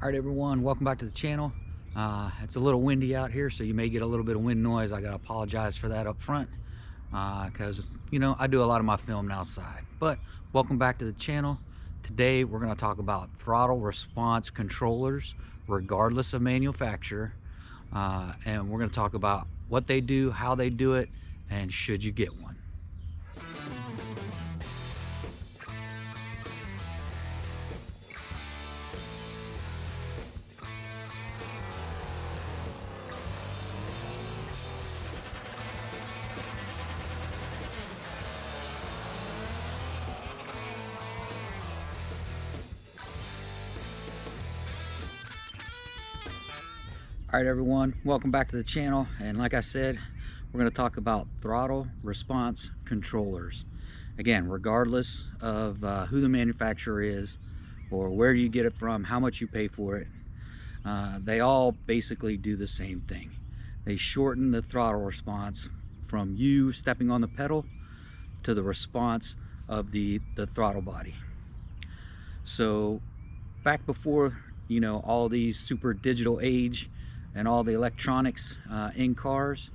All right, everyone, welcome back to the channel. It's a little windy out here, so you may get a little bit of wind noise. I gotta apologize for that up front because I do a lot of my filming outside. But welcome back to the channel. Today we're going to talk about throttle response controllers regardless of manufacturer, and we're going to talk about what they do, how they do it, and should you get one. All right, everyone, welcome back to the channel. And like I said, we're going to talk about throttle response controllers. Again, regardless of who the manufacturer is or where you get it from, how much you pay for it, they all basically do the same thing. They shorten the throttle response from you stepping on the pedal to the response of the throttle body. So back before all these super digital age and all the electronics in cars,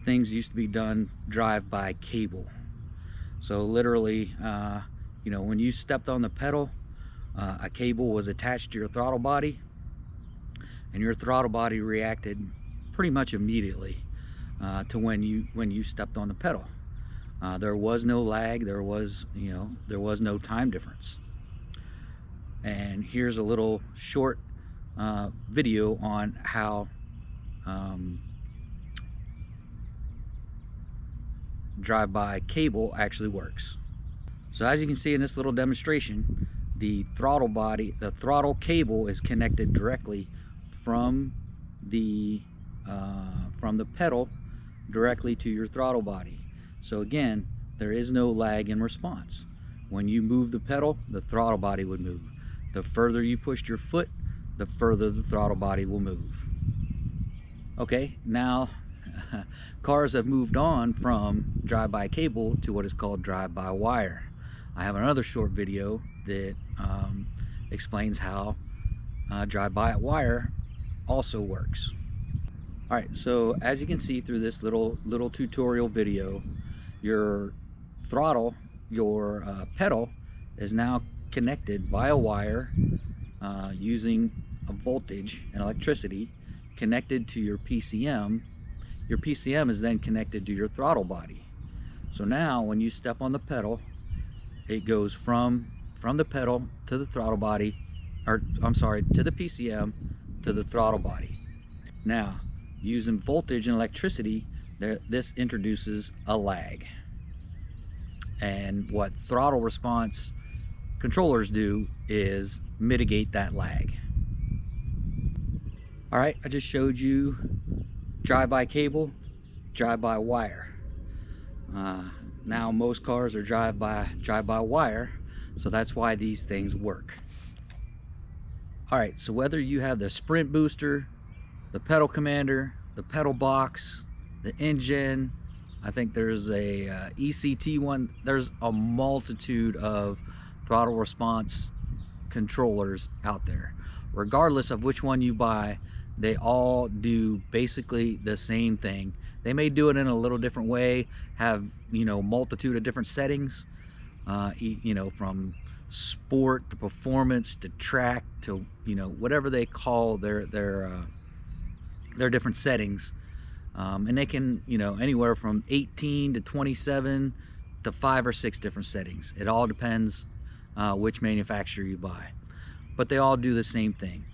things used to be done drive by cable. So literally, when you stepped on the pedal, a cable was attached to your throttle body, and your throttle body reacted pretty much immediately to when you stepped on the pedal. There was no lag. There was no time difference. And here's a little short video on how drive-by cable actually works. So as you can see in this little demonstration, the throttle cable is connected directly from the pedal directly to your throttle body. So again, there is no lag in response. When you move the pedal, the throttle body would move. The further you pushed your foot, the further the throttle body will move. Okay, now cars have moved on from drive-by cable to what is called drive-by-wire. I have another short video that explains how drive-by-wire also works. All right, so as you can see through this little tutorial video, your throttle, your pedal is now connected by a wire using a voltage and electricity connected to your PCM. Your PCM is then connected to your throttle body. So now when you step on the pedal, it goes from the pedal to the throttle body, or I'm sorry, to the PCM to the throttle body. Now, using voltage and electricity, this introduces a lag. And what throttle response controllers do is mitigate that lag. All right, I just showed you drive-by cable, drive-by wire. Now most cars are drive-by wire, so that's why these things work. All right, so whether you have the sprint booster, the pedal commander, the PedalBox, the engine, I think there's a SEC10, there's a multitude of throttle response controllers out there. Regardless of which one you buy, they all do basically the same thing. They may do it in a little different way, have multitude of different settings, from sport to performance to track to whatever they call their different settings, and they can anywhere from 18 to 27 to 5 or 6 different settings. It all depends which manufacturer you buy, but they all do the same thing.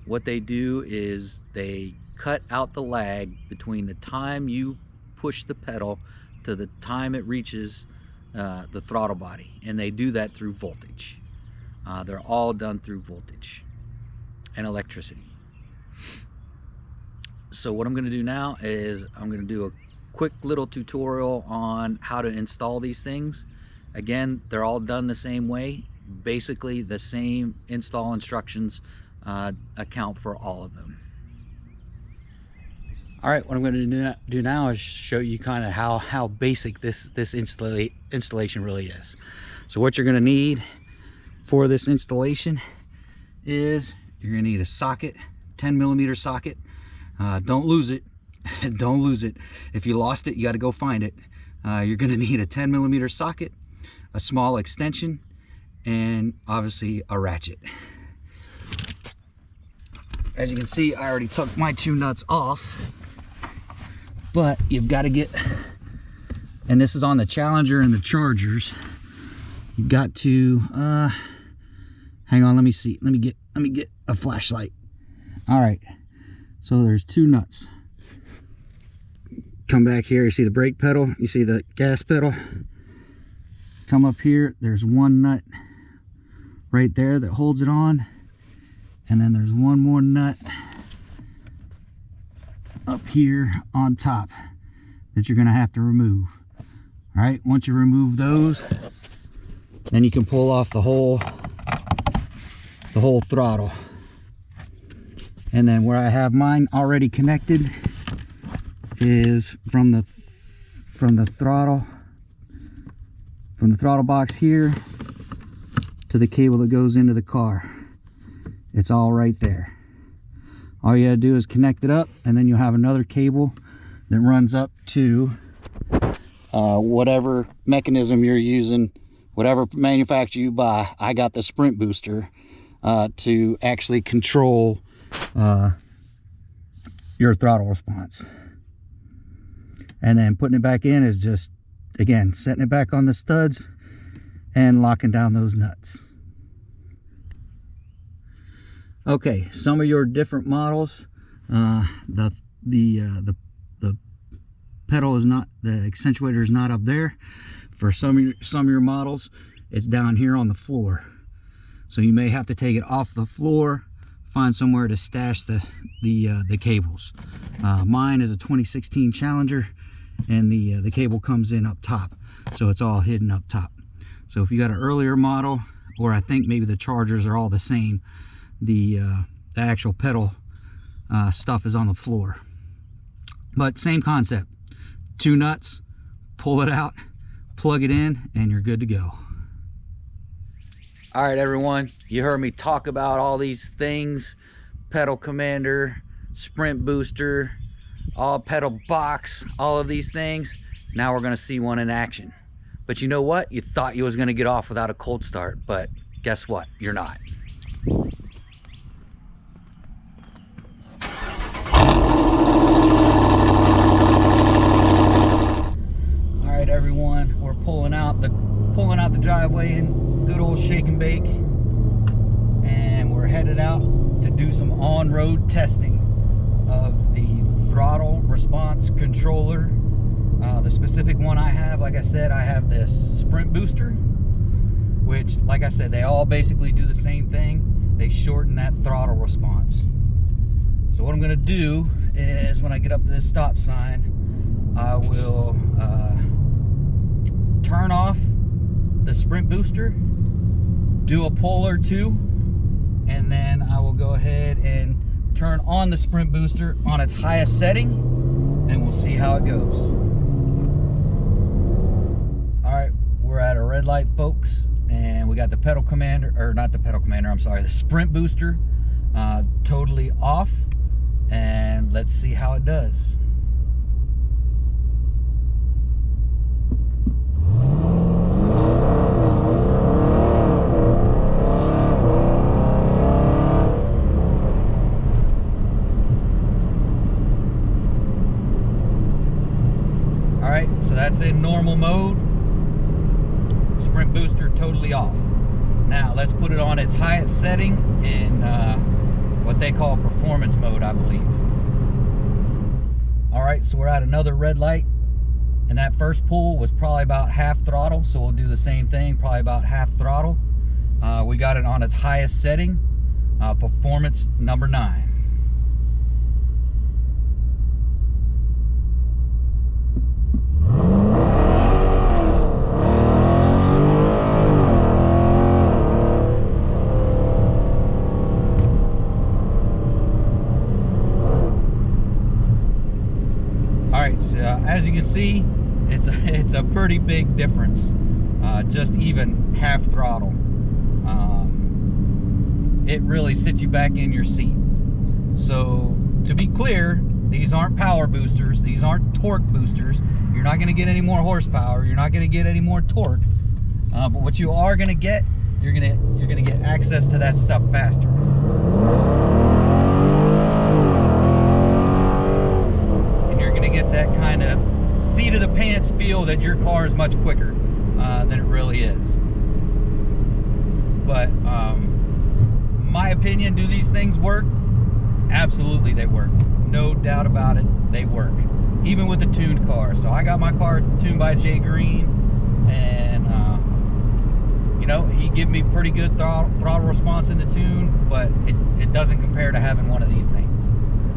What they do is they cut out the lag between the time you push the pedal to the time it reaches the throttle body, and they do that through voltage. They're all done through voltage and electricity. So what I'm going to do now is I'm going to do a quick little tutorial on how to install these things. Again, they're all done the same way. Basically the same install instructions account for all of them. All right, what I'm going to do now is show you kind of how basic this installation really is. So what you're going to need for this installation is you're gonna need a socket, 10mm socket. Don't lose it. Don't lose it. If you lost it, you got to go find it. You're gonna need a 10mm socket, a small extension, and obviously a ratchet. As you can see, I already took my 2 nuts off, but you've got to get, and this is on the Challenger and the Chargers, you've got to hang on, let me see, let me get a flashlight. All right, so there's 2 nuts. Come back here, you see the brake pedal, you see the gas pedal. Come up here, there's 1 nut right there that holds it on, and then there's 1 more nut up here on top that you're gonna have to remove. All right, once you remove those, then you can pull off the whole throttle. And then where I have mine already connected is from the throttle box here to the cable that goes into the car. It's all right there. All you gotta do is connect it up, and then you'll have another cable that runs up to whatever mechanism you're using, whatever manufacturer you buy. I got the Sprint Booster to actually control your throttle response. And then putting it back in is just, again, setting it back on the studs and locking down those nuts. Okay, some of your different models, the pedal is not, the accentuator is not up there. For some of your models, it's down here on the floor. So you may have to take it off the floor, find somewhere to stash the cables. Mine is a 2016 Challenger, and the cable comes in up top, so it's all hidden up top. So if you got an earlier model, or I think maybe the Chargers are all the same, the actual pedal stuff is on the floor. But same concept, 2 nuts, pull it out, plug it in, and you're good to go. All right, everyone, you heard me talk about all these things: pedal commander, sprint booster, all PedalBox, all of these things. Now we're gonna see one in action. But you know what? You thought you was gonna get off without a cold start, but guess what? You're not. All right, everyone, we're pulling out the driveway in good old shake and bake, and we're headed out to do some on-road testing of the Throttle Response Controller. The specific one I have, like I said, I have this Sprint Booster, which, like I said, they all basically do the same thing. They shorten that throttle response. So what I'm gonna do is, when I get up to this stop sign, I will turn off the Sprint Booster, do a pull or 2, and then I will go ahead and turn on the Sprint Booster on its highest setting, and we'll see how it goes. All right, we're at a red light, folks, and we got the pedal commander, or not the pedal commander, I'm sorry, the Sprint Booster totally off, and let's see how it does. So that's in normal mode. Sprint Booster totally off. Now let's put it on its highest setting in what they call performance mode, I believe. All right, so we're at another red light, and that first pull was probably about half throttle, so we'll do the same thing, probably about half throttle. We got it on its highest setting, performance number 9. So, as you can see, it's a pretty big difference, just even half throttle. it really sits you back in your seat. So to be clear, these aren't power boosters, these aren't torque boosters. You're not going to get any more horsepower, you're not going to get any more torque, but what you are going to get, you're going to get access to that stuff faster. And you're going to get that kind of seat of the pants feel that your car is much quicker than it really is. But my opinion, do these things work? Absolutely they work. No doubt about it, they work. Even with a tuned car. So I got my car tuned by Jay Green, and you know, he gave me pretty good throttle response in the tune, but it doesn't compare to having one of these things.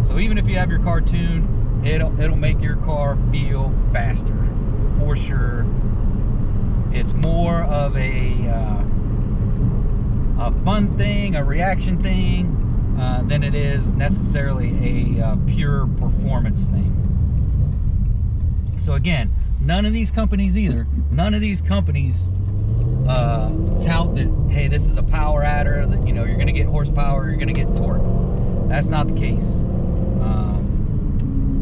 So even if you have your car tuned, it'll make your car feel faster, for sure. It's more of a fun thing, a reaction thing, than it is necessarily a pure performance thing. So again, none of these companies tout that, hey, this is a power adder, that, you know, you're gonna get horsepower, you're gonna get torque. That's not the case.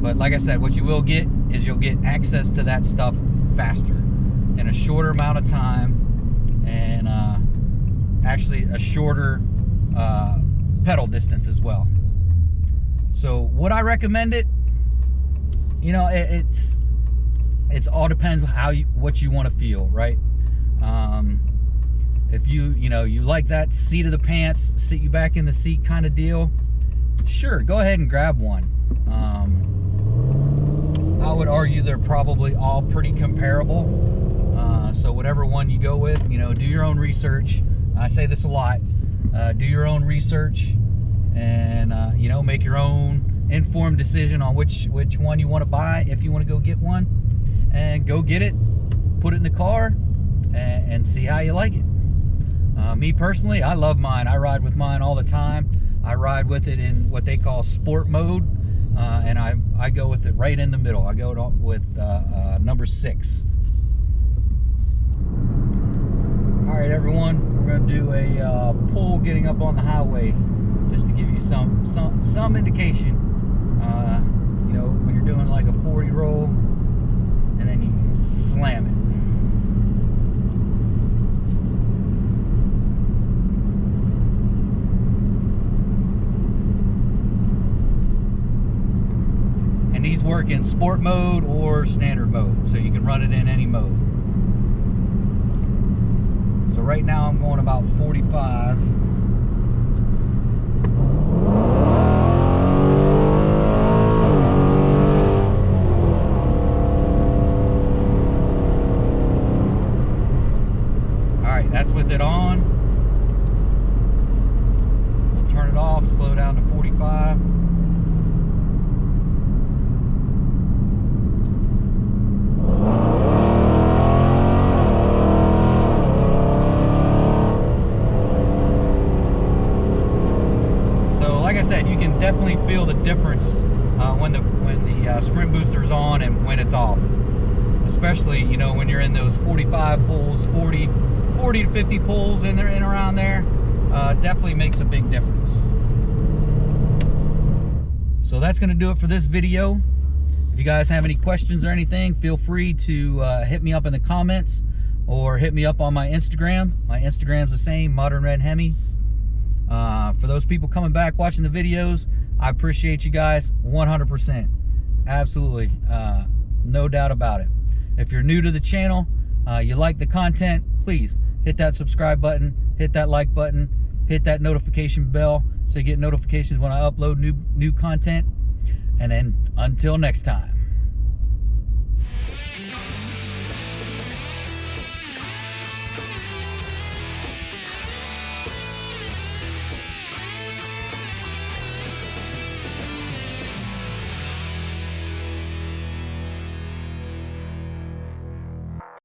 But like I said, what you will get is you'll get access to that stuff faster in a shorter amount of time, and actually a shorter pedal distance as well. So would I recommend it? You know, it's all depends what you want to feel, right? If you like that seat of the pants, sit you back in the seat kind of deal, sure, go ahead and grab one. I would argue they're probably all pretty comparable. So whatever one you go with, you know, do your own research. I say this a lot. Do your own research, and you know, make your own informed decision on which one you want to buy, if you want to go get one, and go get it, put it in the car, and see how you like it. Me personally, I love mine. I ride with mine all the time. I ride with it in what they call sport mode, and I go with it right in the middle. I go with number 6. All right, everyone, we're going to do a pull getting up on the highway, just to give you some indication. You know, when you're doing like a 40 roll, and then you slam it. And these work in sport mode or standard mode, so you can run it in any mode. So right now I'm going about 45. Alright, that's with it on. We'll turn it off, slow down to 45. Like I said, you can definitely feel the difference when the sprint booster is on and when it's off. Especially, you know, when you're in those 45 pulls, 40 to 50 pulls in there and around there, definitely makes a big difference. So that's going to do it for this video. If you guys have any questions or anything, feel free to hit me up in the comments or hit me up on my Instagram. My Instagram's the same, Modern Red Hemi. For those people coming back watching the videos, I appreciate you guys 100%. Absolutely. No doubt about it. If you're new to the channel, you like the content, please hit that subscribe button, hit that like button, hit that notification bell so you get notifications when I upload new content. And then until next time.